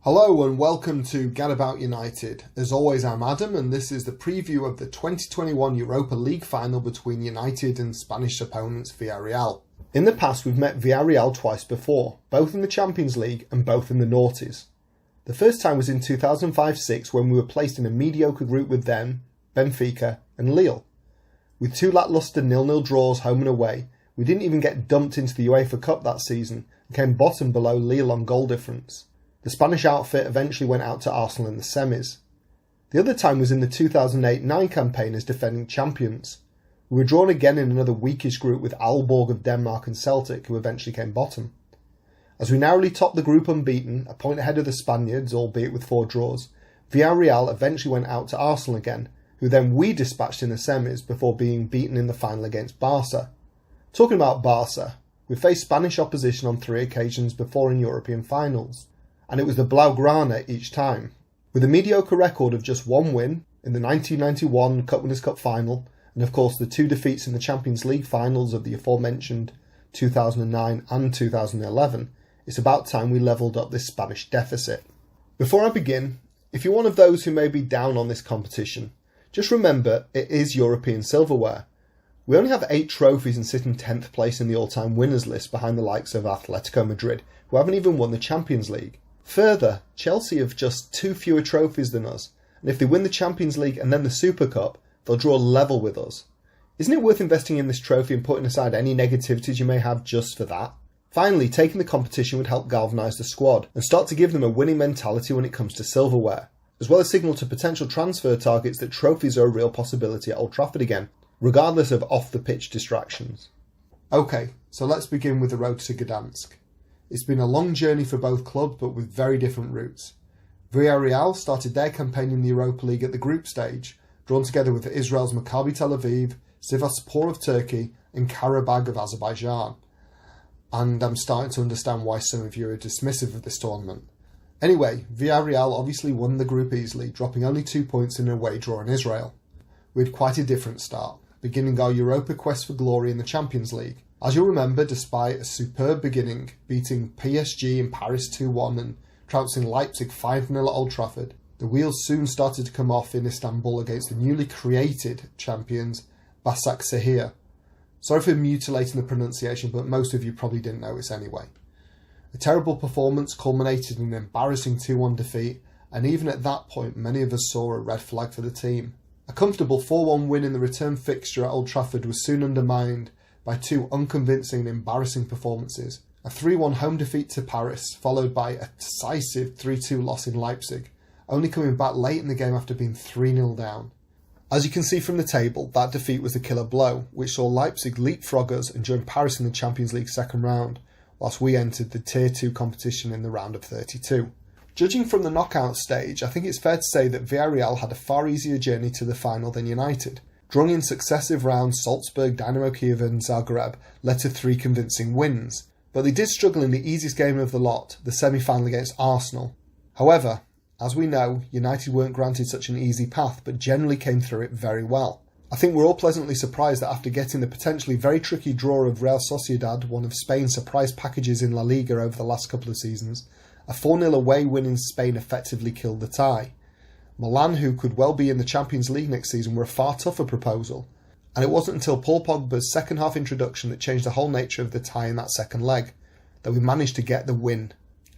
Hello and welcome to Gadabout United. As always, I'm Adam and this is the preview of the 2021 Europa League final between United and Spanish opponents Villarreal. In the past we've met Villarreal twice before, both in the Champions League and both in the noughties. The first time was in 2005-06 when we were placed in a mediocre group with them, Benfica and Lille. With two lacklustre 0-0 draws home and away, we didn't even get dumped into the UEFA Cup that season and came bottom below Lille on goal difference. The Spanish outfit eventually went out to Arsenal in the semis. The other time was in the 2008-09 campaign as defending champions. We were drawn again in another weakish group with Aalborg of Denmark and Celtic, who eventually came bottom. As we narrowly topped the group unbeaten, a point ahead of the Spaniards, albeit with 4 draws, Villarreal eventually went out to Arsenal again, who then we dispatched in the semis before being beaten in the final against Barca. Talking about Barca, we faced Spanish opposition on 3 occasions before in European finals, and it was the Blaugrana each time. With a mediocre record of just 1 win in the 1991 Cup Winners' Cup final, and of course the 2 defeats in the Champions League finals of the aforementioned 2009 and 2011, it's about time we levelled up this Spanish deficit. Before I begin, if you're one of those who may be down on this competition, just remember it is European silverware. We only have 8 trophies and sit in 10th place in the all-time winners list behind the likes of Atletico Madrid, who haven't even won the Champions League. Further, Chelsea have just 2 fewer trophies than us, and if they win the Champions League and then the Super Cup, they'll draw level with us. Isn't it worth investing in this trophy and putting aside any negativities you may have just for that? Finally, taking the competition would help galvanise the squad and start to give them a winning mentality when it comes to silverware, as well as signal to potential transfer targets that trophies are a real possibility at Old Trafford again, regardless of off-the-pitch distractions. Okay, so let's begin with the road to Gdansk. It's been a long journey for both clubs, but with very different routes. Villarreal started their campaign in the Europa League at the group stage, drawn together with Israel's Maccabi Tel Aviv, Sivasspor of Turkey, and Karabag of Azerbaijan. And I'm starting to understand why some of you are dismissive of this tournament. Anyway, Villarreal obviously won the group easily, dropping only 2 points in an away draw in Israel. We had quite a different start, beginning our Europa quest for glory in the Champions League. As you'll remember, despite a superb beginning, beating PSG in Paris 2-1 and trouncing Leipzig 5-0 at Old Trafford, the wheels soon started to come off in Istanbul against the newly created champions Başakşehir. Sorry for mutilating the pronunciation, but most of you probably didn't notice anyway. A terrible performance culminated in an embarrassing 2-1 defeat, and even at that point many of us saw a red flag for the team. A comfortable 4-1 win in the return fixture at Old Trafford was soon undermined by 2 unconvincing and embarrassing performances. A 3-1 home defeat to Paris, followed by a decisive 3-2 loss in Leipzig, only coming back late in the game after being 3-0 down. As you can see from the table, that defeat was the killer blow, which saw Leipzig leapfrog us and join Paris in the Champions League second round, whilst we entered the Tier 2 competition in the round of 32. Judging from the knockout stage, I think it's fair to say that Villarreal had a far easier journey to the final than United. Drawing in successive rounds, Salzburg, Dynamo Kiev and Zagreb led to 3 convincing wins, but they did struggle in the easiest game of the lot, the semi-final against Arsenal. However, as we know, United weren't granted such an easy path, but generally came through it very well. I think we're all pleasantly surprised that after getting the potentially very tricky draw of Real Sociedad, one of Spain's surprise packages in La Liga over the last couple of seasons, a 4-0 away win in Spain effectively killed the tie. Milan, who could well be in the Champions League next season, were a far tougher proposal, and it wasn't until Paul Pogba's second half introduction that changed the whole nature of the tie in that second leg, that we managed to get the win.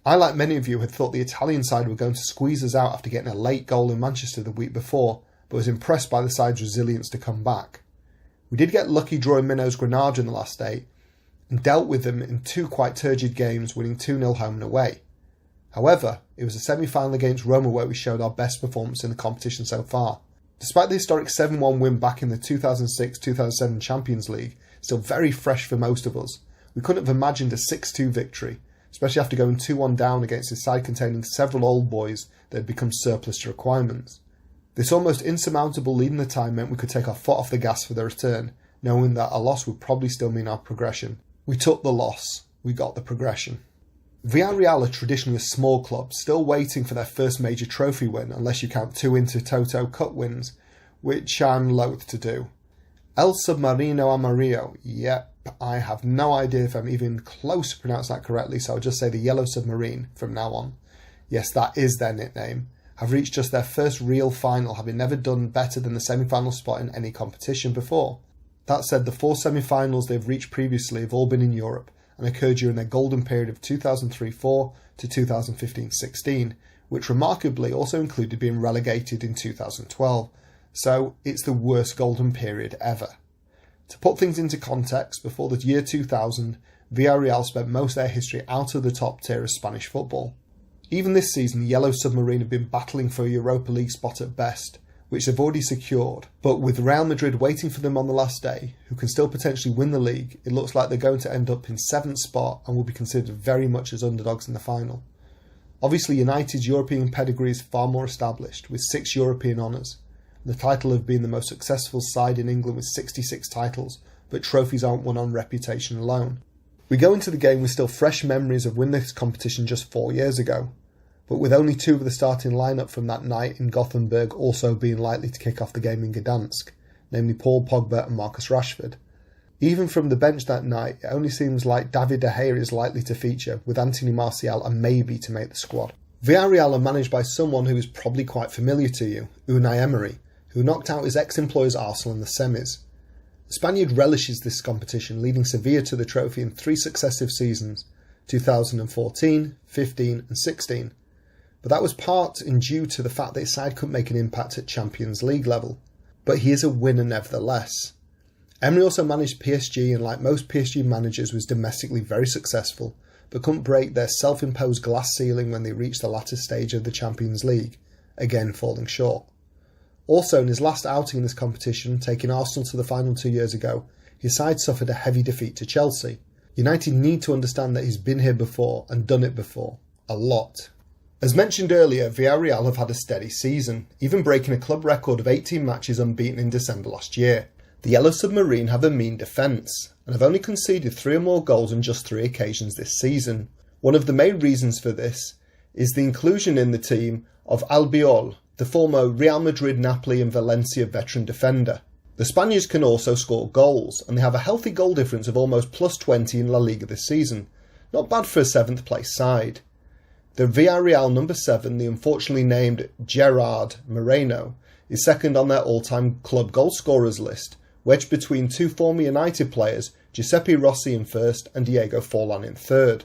I, like many of you, had thought the Italian side were going to squeeze us out after getting a late goal in Manchester the week before, but was impressed by the side's resilience to come back. We did get lucky drawing Minnows Granada in the last 8, and dealt with them in 2 quite turgid games, winning 2-0 home and away. However, it was a semi-final against Roma where we showed our best performance in the competition so far. Despite the historic 7-1 win back in the 2006-2007 Champions League, still very fresh for most of us, we couldn't have imagined a 6-2 victory, especially after going 2-1 down against a side containing several old boys that had become surplus to requirements. This almost insurmountable lead in the time meant we could take our foot off the gas for the return, knowing that a loss would probably still mean our progression. We took the loss, we got the progression. Villarreal are traditionally a small club, still waiting for their first major trophy win, unless you count 2 Intertoto Cup wins, which I'm loath to do. El Submarino Amarillo, yep, I have no idea if I'm even close to pronounce that correctly, so I'll just say the Yellow Submarine from now on. yes, that is their nickname, have reached just their first real final, having never done better than the semi-final spot in any competition before. That said, the 4 semi-finals they've reached previously have all been in Europe and occurred during their golden period of 2003-04 to 2015-16, which remarkably also included being relegated in 2012, so it's the worst golden period ever. To put things into context, before the year 2000, Villarreal spent most of their history out of the top tier of Spanish football. Even this season, the Yellow Submarine have been battling for a Europa League spot at best, which they've already secured, but with Real Madrid waiting for them on the last day, who can still potentially win the league, it looks like they're going to end up in 7th spot and will be considered very much as underdogs in the final. Obviously, United's European pedigree is far more established, with 6 European honours, the title of being the most successful side in England with 66 titles, but trophies aren't won on reputation alone. We go into the game with still fresh memories of winning this competition just 4 years ago, but with only 2 of the starting lineup from that night in Gothenburg also being likely to kick off the game in Gdansk, namely Paul Pogba and Marcus Rashford. Even from the bench that night, it only seems like David De Gea is likely to feature, with Anthony Martial a maybe to make the squad. Villarreal are managed by someone who is probably quite familiar to you, Unai Emery, who knocked out his ex-employer's Arsenal in the semis. The Spaniard relishes this competition, leading Sevilla to the trophy in 3 successive seasons, 2014, 15 and 16. But that was part and due to the fact that his side couldn't make an impact at Champions League level. But he is a winner nevertheless. Emery also managed PSG and, like most PSG managers, was domestically very successful, but couldn't break their self-imposed glass ceiling when they reached the latter stage of the Champions League, again falling short. Also, in his last outing in this competition, taking Arsenal to the final 2 years ago, his side suffered a heavy defeat to Chelsea. United need to understand that he's been here before and done it before. A lot. As mentioned earlier, Villarreal have had a steady season, even breaking a club record of 18 matches unbeaten in December last year. The Yellow Submarine have a mean defence, and have only conceded 3 or more goals on just 3 occasions this season. One of the main reasons for this is the inclusion in the team of Albiol, the former Real Madrid, Napoli and Valencia veteran defender. The Spaniards can also score goals, and they have a healthy goal difference of almost plus 20 in La Liga this season. Not bad for a 7th place side. The Villarreal number 7, the unfortunately named Gerard Moreno, is second on their all-time club goal scorers list, wedged between 2 former United players, Giuseppe Rossi in first and Diego Forlan in third.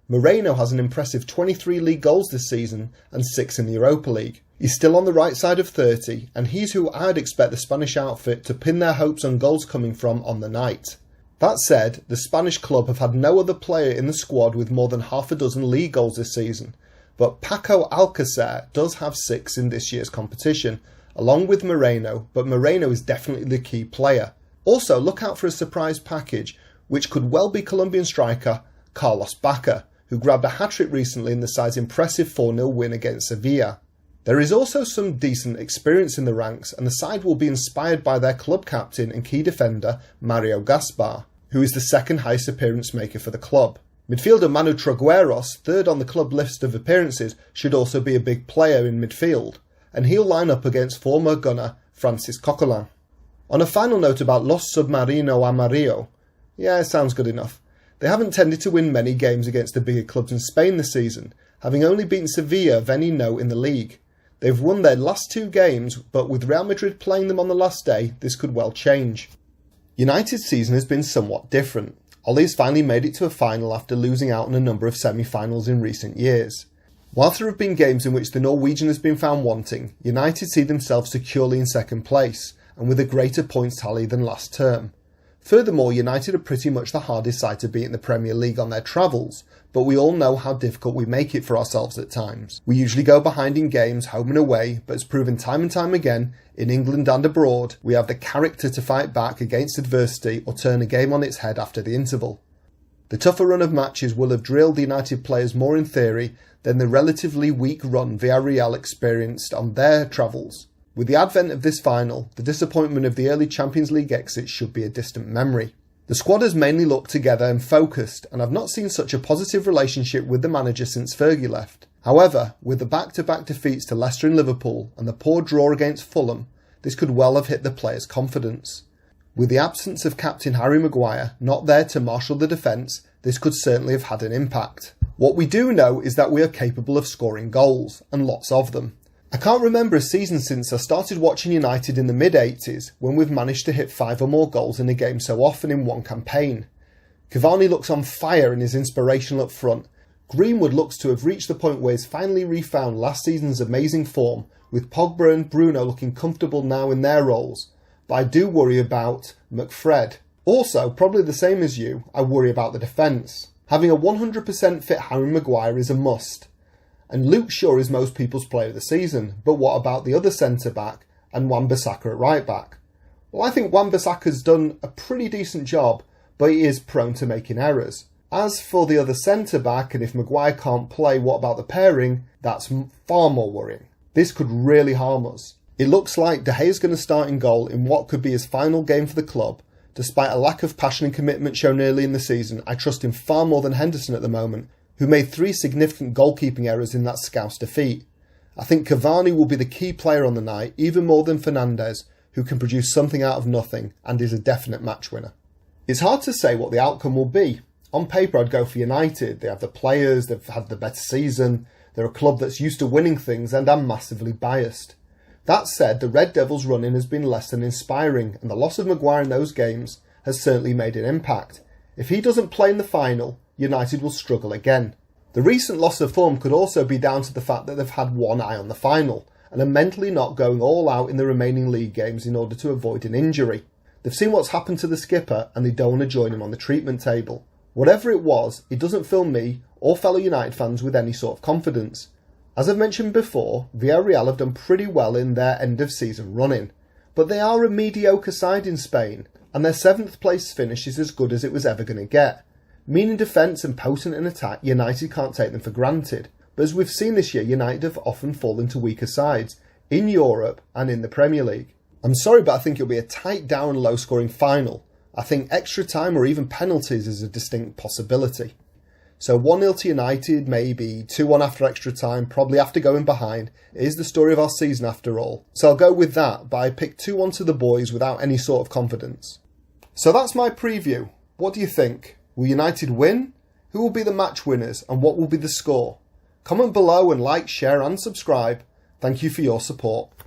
Moreno has an impressive 23 league goals this season and 6 in the Europa League. He's still on the right side of 30, and he's who I'd expect the Spanish outfit to pin their hopes on goals coming from on the night. That said, the Spanish club have had no other player in the squad with more than half a dozen league goals this season, but Paco Alcacer does have 6 in this year's competition, along with Moreno, but Moreno is definitely the key player. Also, look out for a surprise package, which could well be Colombian striker Carlos Bacca, who grabbed a hat-trick recently in the side's impressive 4-0 win against Sevilla. There is also some decent experience in the ranks, and the side will be inspired by their club captain and key defender Mario Gaspar, who is the second highest appearance maker for the club. Midfielder Manu Trogueros, third on the club list of appearances, should also be a big player in midfield, and he'll line up against former gunner Francis Coquelin. On a final note about Los Submarino Amarillo, yeah, it sounds good enough. They haven't tended to win many games against the bigger clubs in Spain this season, having only beaten Sevilla any note in the league. They've won their last 2 games, but with Real Madrid playing them on the last day, this could well change. United's season has been somewhat different. Ole has finally made it to a final after losing out on a number of semi-finals in recent years. Whilst there have been games in which the Norwegian has been found wanting, United see themselves securely in second place, and with a greater points tally than last term. Furthermore, United are pretty much the hardest side to beat in the Premier League on their travels, but we all know how difficult we make it for ourselves at times. We usually go behind in games, home and away, but as proven time and time again, in England and abroad, we have the character to fight back against adversity or turn a game on its head after the interval. The tougher run of matches will have drilled the United players more in theory than the relatively weak run Villarreal experienced on their travels. With the advent of this final, the disappointment of the early Champions League exit should be a distant memory. The squad has mainly looked together and focused, and I've not seen such a positive relationship with the manager since Fergie left. However, with the back-to-back defeats to Leicester and Liverpool and the poor draw against Fulham, this could well have hit the players' confidence. With the absence of captain Harry Maguire not there to marshal the defence, this could certainly have had an impact. What we do know is that we are capable of scoring goals, and lots of them. I can't remember a season since I started watching United in the mid-80s when we've managed to hit 5 or more goals in a game so often in one campaign. Cavani looks on fire and is inspirational up front. Greenwood looks to have reached the point where he's finally refound last season's amazing form, with Pogba and Bruno looking comfortable now in their roles. But I do worry about McFred. Also, probably the same as you, I worry about the defence. Having a 100% fit Harry Maguire is a must. And Luke Shaw is most people's player of the season, but what about the other centre-back and Wan-Bissaka at right-back? Well, I think Wan-Bissaka's done a pretty decent job, but he is prone to making errors. As for the other centre-back, and if Maguire can't play, what about the pairing? That's far more worrying. This could really harm us. It looks like De Gea's going to start in goal in what could be his final game for the club. Despite a lack of passion and commitment shown early in the season, I trust him far more than Henderson at the moment, who made 3 significant goalkeeping errors in that Scouse defeat. I think Cavani will be the key player on the night, even more than Fernandes, who can produce something out of nothing and is a definite match winner. It's hard to say what the outcome will be. On paper, I'd go for United. They have the players, they've had the better season, they're a club that's used to winning things, and I'm massively biased. That said, the Red Devils' run-in has been less than inspiring, and the loss of Maguire in those games has certainly made an impact. If he doesn't play in the final, United will struggle again. The recent loss of form could also be down to the fact that they've had one eye on the final, and are mentally not going all out in the remaining league games in order to avoid an injury. They've seen what's happened to the skipper, and they don't want to join him on the treatment table. Whatever it was, it doesn't fill me or fellow United fans with any sort of confidence. As I've mentioned before, Villarreal have done pretty well in their end-of-season run-in, but they are a mediocre side in Spain, and their 7th place finish is as good as it was ever going to get. Mean in defence and potent in attack, United can't take them for granted, but as we've seen this year, United have often fallen to weaker sides, in Europe and in the Premier League. I'm sorry, but I think it'll be a tight down and low-scoring final. I think extra time or even penalties is a distinct possibility. So 1-0 to United, maybe 2-1 after extra time, probably after going behind. It is the story of our season after all. So I'll go with that, but I picked 2-1 to the boys without any sort of confidence. So that's my preview. What do you think? Will United win? Who will be the match winners and what will be the score? Comment below and like, share and subscribe. Thank you for your support.